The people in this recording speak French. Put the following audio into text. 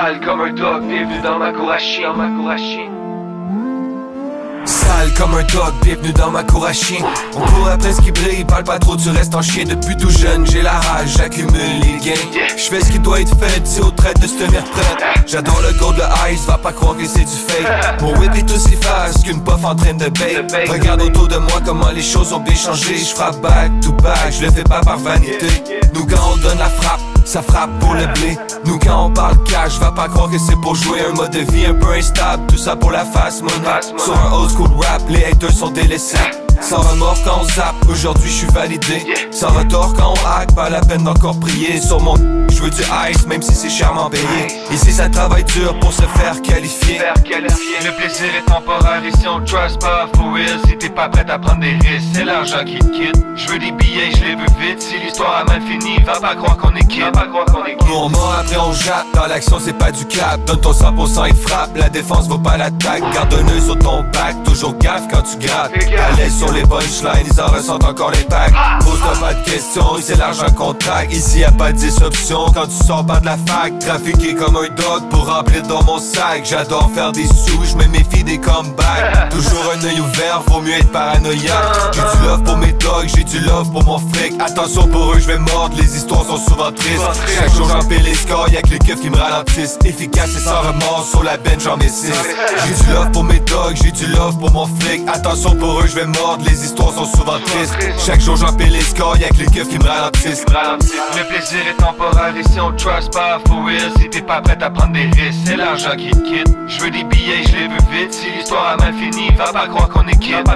Sale comme un dog, bienvenue dans ma cour à chien, Sale comme un dog, bienvenue dans ma cour à chien. On court après ce qui brille, parle pas trop, tu restes en chien. Depuis tout jeune, j'ai la rage, j'accumule les gains. J'fais ce qui doit être fait, c'est aux traites de se tenir prête. J'adore le gold, le ice, va pas croire que c'est du fake. Mon whip est aussi fast qu'une puff en train de bake. Regarde autour de moi comment les choses ont bien changé. J'frappe back to back, je le fais pas par vanité. Nous quand on donne la frappe, ça frappe pour le blé. Nous quand on parle cash, va pas croire que c'est pour jouer. Un mode de vie un peu instable, tout ça pour la fast money. Sur un old school rap, les haters sont délaissés. Sans remords quand on zappe, aujourd'hui je suis validé. Sans retort quand on hack, pas la peine d'encore prier. Sur mon je veux du ice, même si c'est chèrement payé. Ici ça travaille dur pour se faire qualifier. Le plaisir est temporaire ici on trust pas for real. Si t'es pas prêt à prendre des risques, c'est l'argent qui te quitte. Je veux des billets, je les veux vite. Si l'histoire a mal fini, va pas croire qu'on est quitte. Nous on mord après on jappe, dans l'action c'est pas du cap. Donne ton 100% et frappe, la défense vaut pas l'attaque. Garde un œil sur ton back, toujours gaffe quand tu grattes. À l'aise sur les punchlines, ils en ressentent encore l'impact. Pose-toi pas de questions, c'est l'argent qu'on traque. Ici y'a pas de disruption quand tu sors pas de la fac. Trafiquer comme un dog pour remplir dans mon sac. J'adore faire des sous, je me méfie des comebacks. Toujours un œil ouvert, vaut mieux être paranoïaque. J'ai du love pour mes dogs, j'ai du love pour mon fric. Attention pour eux, je vais mordre, les histoires sont souvent tristes. Chaque jour j'empile les scores, y'a que les keufs qui me ralentissent. Efficace et sans remords, sur la bench j'en mets 6. J'ai du love pour mes dogs, j'ai du love pour mon flic. Attention pour eux, je vais mordre, les histoires sont souvent tristes. Chaque jour j'empile les scores, y'a que les keufs qui me ralentissent. Le plaisir est temporaire ici on trust pas for real. Si t'es pas prêt à prendre des risques, c'est l'argent qui te quitte. Je veux des billets, je les veux vite. Si l'histoire a mal fini, va pas croire qu'on est quitte.